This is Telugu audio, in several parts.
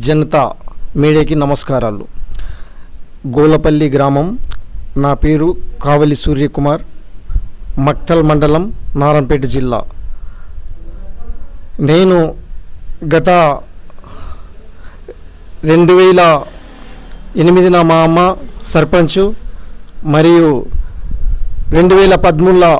జనతా మీడియాకి నమస్కారాలు. గోలపల్లి గ్రామం. నా పేరు కావలి సూర్యకుమార్, మక్తల్ మండలం, నారాయణపేట జిల్లా. నేను గత 2008 మా అమ్మ సర్పంచ్, మరియు 2013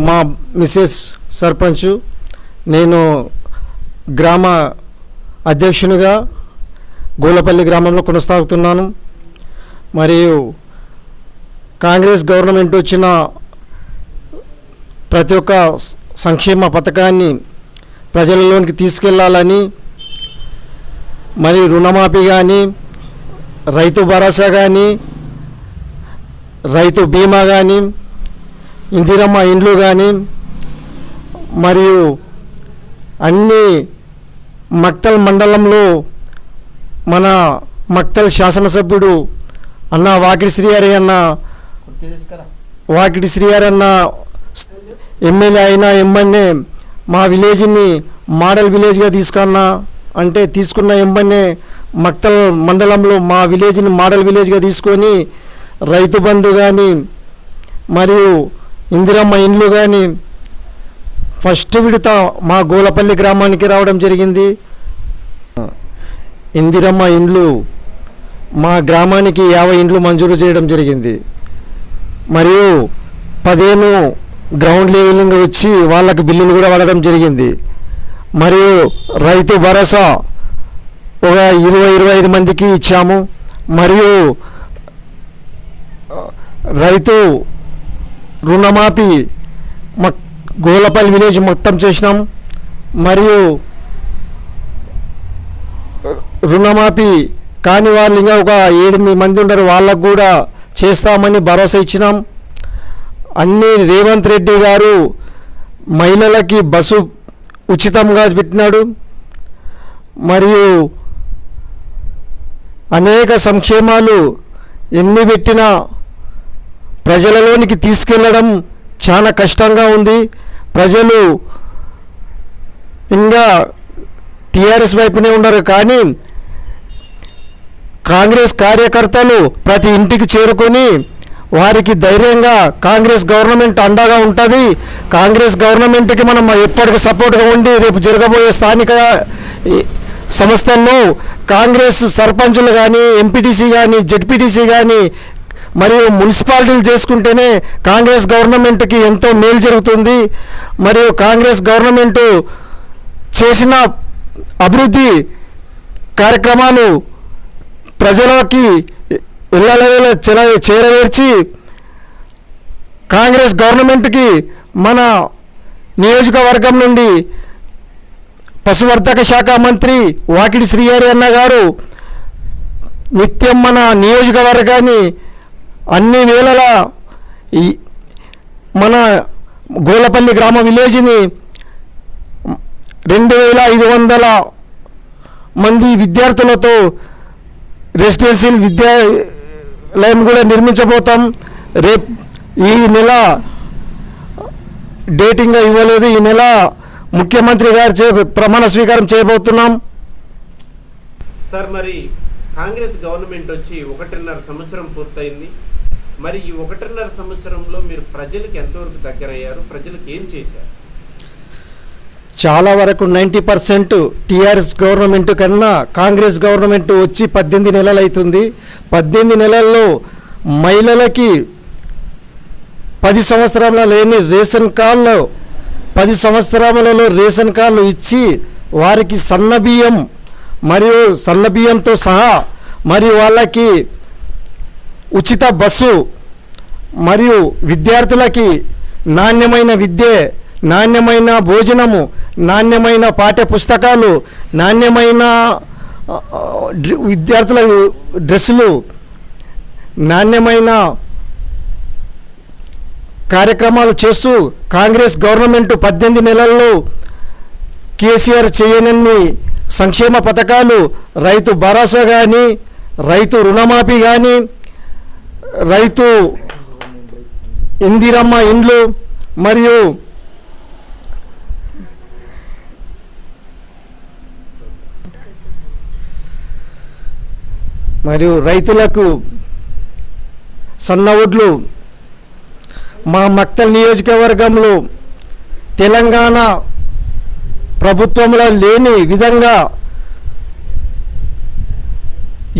మా మిసెస్ సర్పంచ్. నేను గ్రామ అధ్యక్షునిగా గోలపల్లి గ్రామంలో కొనసాగుతున్నాను. మరియు కాంగ్రెస్ గవర్నమెంట్ వచ్చిన ప్రతి ఒక్క సంక్షేమ పథకాన్ని ప్రజలలోనికి తీసుకెళ్లాలని, మరి రుణమాఫీ కానీ, రైతు భరోసా కానీ, రైతు బీమా కానీ, ఇందిరమ్మ ఇండ్లు కానీ, మరియు అన్ని మక్తల్ మండలంలో మన మక్తల్ శాసనసభ్యుడు అన్న వాకిటి శ్రీహరి అన్న ఎమ్మెల్యే అయినా ఎమ్మెల్యే మా విలేజ్ని మోడల్ విలేజ్గా తీసుకున్న ఎమ్మెల్యే మక్తల్ మండలంలో మా విలేజ్ని మోడల్ విలేజ్గా తీసుకొని రైతు బంధు కానీ, మరియు ఇందిరమ్మ ఇండ్లు కానీ ఫస్ట్ విడత మా గోలపల్లి గ్రామానికి రావడం జరిగింది. ఇందిరమ్మ ఇండ్లు మా గ్రామానికి 50 ఇండ్లు మంజూరు చేయడం జరిగింది. మరియు 15 గ్రౌండ్ లెవెలింగ్ వచ్చి వాళ్ళకి బిల్లులు కూడా పడడం జరిగింది. మరియు రైతు భరోసా ఒక 20-25 మందికి ఇచ్చాము. మరియు రైతు రుణమాఫీ గోలపల్లి విలేజ్ మొత్తం చేసినాం. మరియు రుణమాఫీ కాని వాళ్ళు ఇంకా ఒక 8 మంది ఉన్నారు, వాళ్ళకు కూడా చేస్తామని భరోసా ఇచ్చినాం. అన్ని రేవంత్ రెడ్డి గారు మహిళలకి బస్సు ఉచితంగా పెట్టినాడు. మరియు అనేక సంక్షేమాలు ఎన్ని పెట్టినా ప్రజలలోనికి తీసుకెళ్ళడం చాలా కష్టంగా ఉంది. ప్రజలు ఇంకా టీఆర్ఎస్ వైపునే ఉన్నారు, కానీ కాంగ్రెస్ కార్యకర్తలు ప్రతి ఇంటికి చేరుకొని వారికి ధైర్యంగా కాంగ్రెస్ గవర్నమెంట్ అండగా ఉంటుంది, కాంగ్రెస్ గవర్నమెంట్కి మనం ఎప్పటికీ సపోర్ట్గా ఉండి రేపు జరగబోయే స్థానిక సంస్థల్లో కాంగ్రెస్ సర్పంచులు కానీ, ఎంపీటీసీ కానీ, జెడ్పీటీసీ కానీ, మరియు మున్సిపాలిటీలు చేసుకుంటేనే కాంగ్రెస్ గవర్నమెంట్కి ఎంతో మేలు జరుగుతుంది. మరియు కాంగ్రెస్ గవర్నమెంటు చేసిన అభివృద్ధి కార్యక్రమాలు ప్రజలకి ఇళ్ళ చేరవేర్చి కాంగ్రెస్ గవర్నమెంట్కి మన నియోజకవర్గం నుండి పశువర్ధక శాఖ మంత్రి వాకిటి శ్రీహరి అన్న గారు నిత్యం మన నియోజకవర్గాన్ని అన్ని వేళలా మన గోలపల్లి గ్రామ విలేజ్ని 2500 మంది విద్యార్థులతో రెసిడెన్షియల్ విద్యాలయం కూడా నిర్మించబోతాం. రేపు ఈ నెల డేటింగ్గా ఇవ్వలేదు, ఈ నెల ముఖ్యమంత్రి గారు ప్రమాణ స్వీకారం చేయబోతున్నాం. సార్, మరి కాంగ్రెస్ గవర్నమెంట్ వచ్చి 1.5 సంవత్సరం పూర్తయింది. మరి ఈ 1.5 సంవత్సరంలో మీరు ప్రజలకు ఎంతవరకు దగ్గరయ్యారు? ప్రజలకు ఏం చేశారు? చాలా వరకు 90% టీఆర్ఎస్ గవర్నమెంట్ కన్నా కాంగ్రెస్ గవర్నమెంట్ వచ్చి 18 నెలలు అవుతుంది. 18 నెలల్లో మహిళలకి 10 సంవత్సరాల లేని రేషన్ కార్డులు 10 సంవత్సరాలలో రేషన్ కార్డులు ఇచ్చి వారికి సన్నబియ్యం మరియు సన్నబియ్యంతో సహా మరియు వాళ్ళకి ఉచిత బస్సు, మరియు విద్యార్థులకి నాణ్యమైన విద్య, నాణ్యమైన భోజనము, నాణ్యమైన పాఠ్య పుస్తకాలు, నాణ్యమైన విద్యార్థుల డ్రెస్సులు, నాణ్యమైన కార్యక్రమాలు చేస్తూ కాంగ్రెస్ గవర్నమెంట్ 18 నెలల్లో కేసీఆర్ చేయనన్ని సంక్షేమ పథకాలు, రైతు భరోసా కానీ, రైతు రుణమాఫీ కానీ, రైతు ఇందిరమ్మ ఇండ్లు, మరియు మరియు రైతులకు సన్న వడ్లు మా మక్తల్ నియోజకవర్గంలో తెలంగాణ ప్రభుత్వంలో లేని విధంగా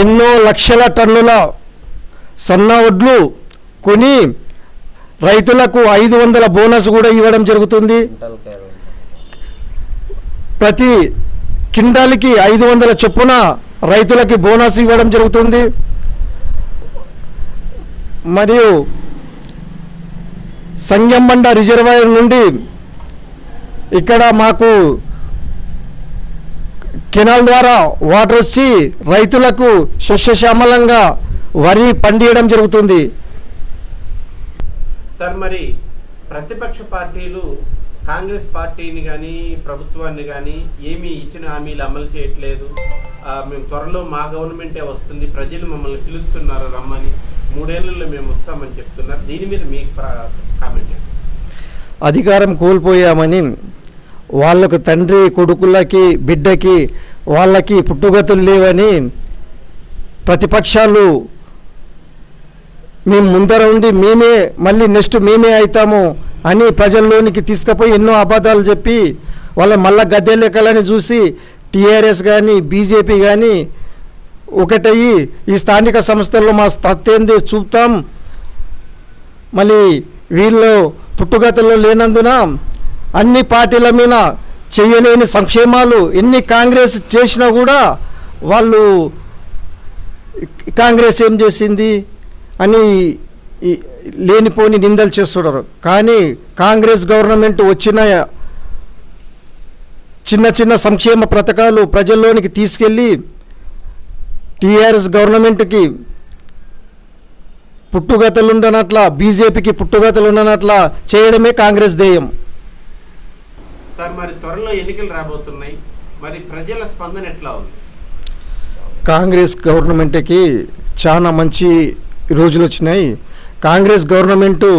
ఎన్నో లక్షల టన్నుల సన్న వడ్లు కొని రైతులకు 500 బోనస్ కూడా ఇవ్వడం జరుగుతుంది. ప్రతి కింటాల్కి 500 చొప్పున రైతులకి బోనస్ ఇవ్వడం జరుగుతుంది. మరియు సంగంబండ రిజర్వాయర్ నుండి ఇక్కడ మాకు కెనాల్ ద్వారా వాటర్ వచ్చి రైతులకు సస్యశ్యామలంగా వరి పండియడం జరుగుతుంది. సార్ మరి ప్రతిపక్ష పార్టీలు కాంగ్రెస్ పార్టీని కానీ ప్రభుత్వాన్ని కానీ ఏమీ ఇచ్చిన హామీలు అమలు చేయట్లేదు, మేము త్వరలో మా గవర్నమెంటే వస్తుంది, ప్రజలు మమ్మల్ని పిలుస్తున్నారు రమ్మని, 3 ఏళ్లలో మేము వస్తామని చెప్తున్నారు. దీని మీద మీ కామెంట్? అధికారం కోల్పోయామని వాళ్ళకు తండ్రి కొడుకులకి బిడ్డకి వాళ్ళకి పుట్టుగతులు లేవని ప్రతిపక్షాలు మేము ముందర ఉండి మేమే మళ్ళీ నెక్స్ట్ మేమే అవుతాము అని ప్రజల్లోనికి తీసుకుపోయి ఎన్నో అబద్ధాలు చెప్పి వాళ్ళ మళ్ళా గద్దెలెక్కాలని చూసి టీఆర్ఎస్ కానీ బీజేపీ కానీ ఒకటయ్యి ఈ స్థానిక సంస్థల్లో మా తత్తేంది చూపుతాం, మళ్ళీ వీళ్ళు పుట్టుగతుల్లో లేనందున అన్ని పార్టీల మీద చేయలేని సంక్షేమాలు ఎన్ని కాంగ్రెస్ చేసినా కూడా వాళ్ళు కాంగ్రెస్ ఏం చేసింది అని లేనిపోని నిందలు చేస్తున్నారు. కానీ కాంగ్రెస్ గవర్నమెంట్ వచ్చిన చిన్న చిన్న సంక్షేమ పథకాలు ప్రజల్లోనికి తీసుకెళ్ళి టీఆర్ఎస్ గవర్నమెంట్కి పుట్టుగతులు ఉండనట్ల బీజేపీకి పుట్టుగతులు ఉండనట్ల చేయడమే కాంగ్రెస్ ధ్యేయం. సార్ మరి త్వరలో ఎన్నికలు రాబోతున్నాయి, మరి ప్రజల స్పందన ఎట్లా ఉంది? కాంగ్రెస్ గవర్నమెంట్కి చాలా మంచి రోజులు వచ్చినాయి. కాంగ్రెస్ గవర్నమెంటు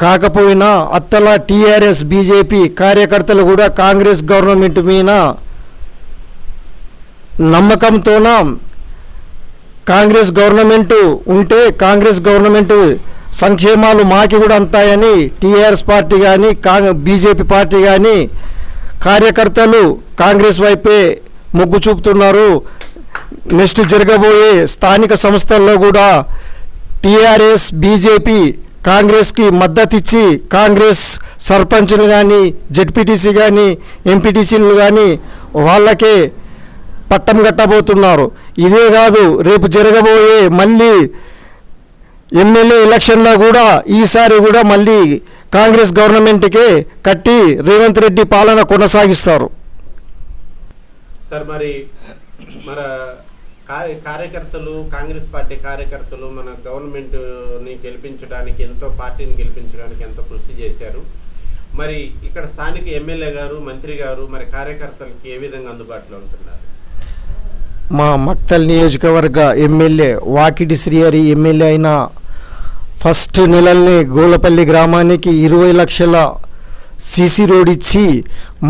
కాకపోయినా అత్తల టీఆర్ఎస్ బీజేపీ కార్యకర్తలు కూడా కాంగ్రెస్ గవర్నమెంట్ మీద నమ్మకంతోన కాంగ్రెస్ గవర్నమెంటు ఉంటే కాంగ్రెస్ గవర్నమెంట్ సంక్షేమాలు మాకి కూడా అంతాయని టీఆర్ఎస్ పార్టీ కానీ బీజేపీ పార్టీ కానీ కార్యకర్తలు కాంగ్రెస్ వైపే మొగ్గు చూపుతున్నారు. నెక్స్ట్ జరగబోయే స్థానిక సంస్థల్లో కూడా టీఆర్ఎస్ బీజేపీ కాంగ్రెస్కి మద్దతు ఇచ్చి కాంగ్రెస్ సర్పంచ్లు కానీ జెడ్పీటీసీ కానీ ఎంపీటీసీలు కానీ వాళ్ళకే పట్టం కట్టబోతున్నారు. ఇదే కాదు, రేపు జరగబోయే మళ్ళీ ఎమ్మెల్యే ఎలక్షన్లో కూడా ఈసారి కూడా మళ్ళీ కాంగ్రెస్ గవర్నమెంట్కే కట్టి రేవంత్ రెడ్డి పాలన కొనసాగిస్తారు. సార్ మరి మన కార్యకర్తలు కాంగ్రెస్ పార్టీ కార్యకర్తలు మన గవర్నమెంట్ని గెలిపించడానికి పార్టీని గెలిపించడానికి ఎంతో కృషి చేశారు. మరి ఇక్కడ స్థానిక ఎమ్మెల్యే గారు మంత్రి గారు మరి కార్యకర్తలకి ఏ విధంగా అందుబాటులో ఉంటున్నారు? మా మక్తల్ నియోజకవర్గ ఎమ్మెల్యే వాకిటి శ్రీహరి ఎమ్మెల్యే అయిన ఫస్ట్ నెలల్ని గోలపల్లి గ్రామానికి 20 లక్షల సీసీ రోడ్ ఇచ్చి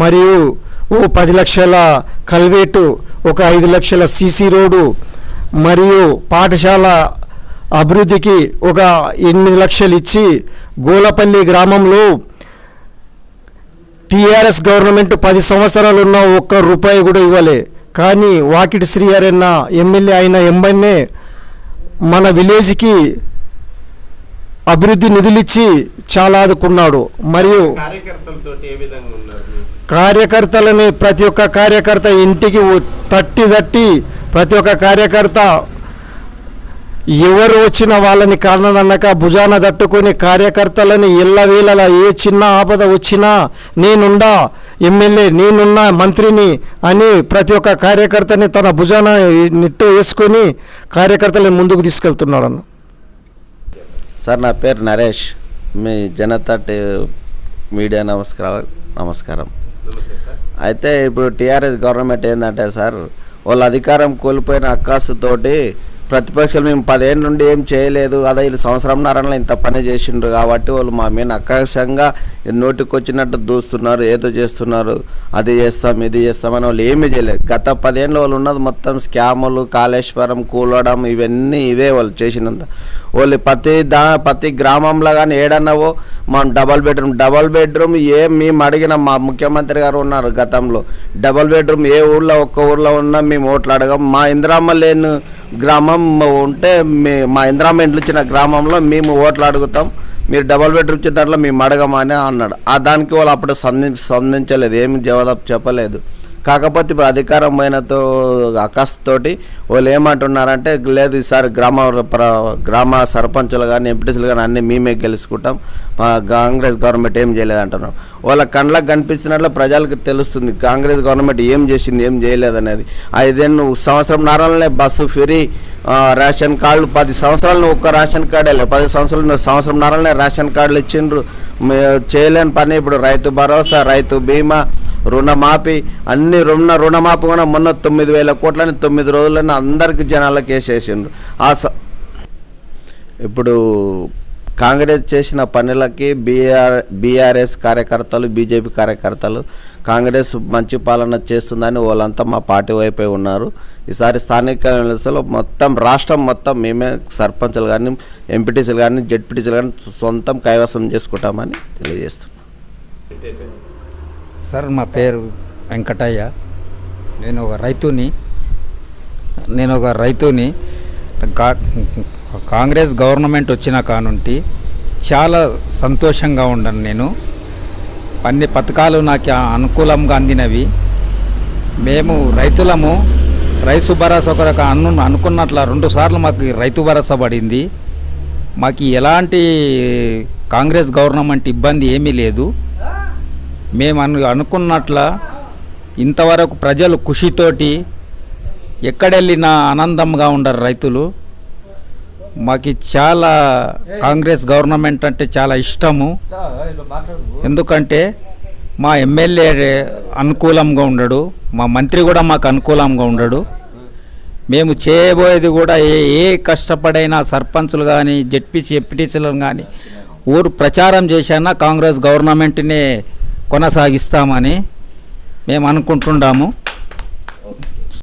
మరియు 10 లక్షల కల్వేటు, 5 లక్షల సీసీ రోడ్డు మరియు పాఠశాల అభివృద్ధికి 8 లక్షలు ఇచ్చి గోలపల్లి గ్రామంలో టీఆర్ఎస్ గవర్నమెంట్ 10 సంవత్సరాలు ఉన్న ₹1 కూడా ఇవ్వలే. కానీ వాకిటి శ్రీహరి అన్న ఎమ్మెల్యే అయిన ఎంబన్నే మన విలేజ్కి అభివృద్ధి నిధులిచ్చి చాలా ఆదుకున్నాడు. మరియు కార్యకర్తలని ప్రతి ఒక్క కార్యకర్త ఇంటికి తట్టి ప్రతి ఒక్క కార్యకర్త ఎవరు వచ్చినా వాళ్ళని కారణనక భుజాన తట్టుకొని కార్యకర్తలని ఎల్లవేళలా ఏ చిన్న ఆపద వచ్చినా నేనుండా ఎమ్మెల్యే, నేనున్నా మంత్రిని అని ప్రతి ఒక్క కార్యకర్తని తన భుజాన నెట్టు వేసుకొని కార్యకర్తలను ముందుకు తీసుకెళ్తున్నాడు. అన్న సార్, నా పేరు నరేష్, మీ జనతా మీడియా నమస్కారం. అయితే ఇప్పుడు టీఆర్ఎస్ గవర్నమెంట్ ఏంటంటే సార్, వాళ్ళ అధికారం కోల్పోయిన అక్కాసుతోటి ప్రతిపక్షాలు మేము 10 ఏళ్ళ నుండి ఏం చేయలేదు కదా, వీళ్ళు సంవత్సరంన్నరలో ఇంత పని చేసిండ్రు కాబట్టి వాళ్ళు మా మీద ఆకాశంగా నోటికి వచ్చినట్టు దూస్తున్నారు, ఏదో చేస్తున్నారు, అది చేస్తాం ఇది చేస్తామని వాళ్ళు ఏమీ చేయలేదు. గత 10 ఏళ్ళు వాళ్ళు ఉన్నది మొత్తం స్కాములు, కాళేశ్వరం కూలడం, ఇవన్నీ ఇవే వాళ్ళు చేసినంత. వాళ్ళు ప్రతి గ్రామంలో కానీ ఏడన్నావో మనం డబల్ బెడ్రూమ్ ఏం మేము అడిగిన మా ముఖ్యమంత్రి గారు ఉన్నారు గతంలో, డబల్ బెడ్రూమ్ ఏ ఊళ్ళో ఒక్క ఊళ్ళో ఉన్నా మేము ఓట్లు అడగం. మా ఇందిరమ్మ లేని గ్రామం ఉంటే మా ఇందిరమ్మ ఇంట్లో ఇచ్చిన గ్రామంలో మేము ఓట్లు అడుగుతాం, మీరు డబల్ బెడ్రూమ్ ఇచ్చిన దాంట్లో మేము అడగమని అన్నాడు. దానికి వాళ్ళు అప్పుడు స్పందించలేదు, ఏమి జవాబు చెప్పలేదు. కాకపోతే ఇప్పుడు అధికారం పోయినతో అకస్తోటి వాళ్ళు ఏమంటున్నారంటే, లేదు ఈసారి గ్రామ సర్పంచులు కానీ ఎంపీటీసీలు కానీ అన్నీ మేమే గెలుచుకుంటాం, కాంగ్రెస్ గవర్నమెంట్ ఏం చేయలేదు అంటున్నారు. వాళ్ళ కళ్ళకు కనిపించినట్లు ప్రజలకు తెలుస్తుంది కాంగ్రెస్ గవర్నమెంట్ ఏం చేసింది ఏం చేయలేదు అనేది. 5 సంవత్సరంన్నరలోనే బస్సు ఫ్రీ, రేషన్ కార్డులు 10 సంవత్సరాలు ఒక్క రేషన్ కార్డు వెళ్ళి 10 సంవత్సరాలు సంవత్సరంన్నరలోనే రేషన్ కార్డులు ఇచ్చిండ్రు. చేయలేని పని ఇప్పుడు రైతు భరోసా, రైతు బీమా, రుణమాఫీ అన్ని రుణమాఫీ కూడా మొన్న 9,000 కోట్లని 9 రోజులని అందరికి జనాలకు వేసేసిండ్రు. ఇప్పుడు కాంగ్రెస్ చేసిన పనులకి బీఆర్ఎస్ కార్యకర్తలు, బీజేపీ కార్యకర్తలు కాంగ్రెస్ మంచి పాలన చేస్తుందని వాళ్ళంతా మా పార్టీ వైపే ఉన్నారు. ఈసారి స్థానిక ఎన్నికల్లో మొత్తం రాష్ట్రం మొత్తం మేమే సర్పంచులు కానీ ఎంపీటీసీలు కానీ జెడ్పీటీసీలు కానీ సొంతం కైవసం చేసుకుంటామని తెలియజేస్తున్నాం. సార్ మా పేరు వెంకటయ్య, నేను ఒక రైతుని. కాంగ్రెస్ గవర్నమెంట్ వచ్చిన కానుంటి చాలా సంతోషంగా ఉన్నాను. నేను అన్ని పథకాలు నాకు అనుకూలంగా అందినవి. మేము రైతులము రైతు భరోసా కొరకు అనుకున్నట్ల 2 సార్లు మాకు రైతు భరోసా పడింది. మాకు ఎలాంటి కాంగ్రెస్ గవర్నమెంట్ ఇబ్బంది ఏమీ లేదు. మేము అనుకున్నట్ల ఇంతవరకు ప్రజలు ఖుషితోటి ఎక్కడెళ్ళినా ఆనందంగా ఉండరు రైతులు. మాకు చాలా కాంగ్రెస్ గవర్నమెంట్ అంటే చాలా ఇష్టము. ఎందుకంటే మా ఎమ్మెల్యే అనుకూలంగా ఉండడు, మా మంత్రి కూడా మాకు అనుకూలంగా ఉండడు. మేము చేయబోయేది కూడా ఏ కష్టపడైనా సర్పంచులు కానీ ఎంపీటీసీలను కానీ ఊరు ప్రచారం చేసినా కాంగ్రెస్ గవర్నమెంట్నే కొనసాగిస్తామని మేము అనుకుంటున్నాము.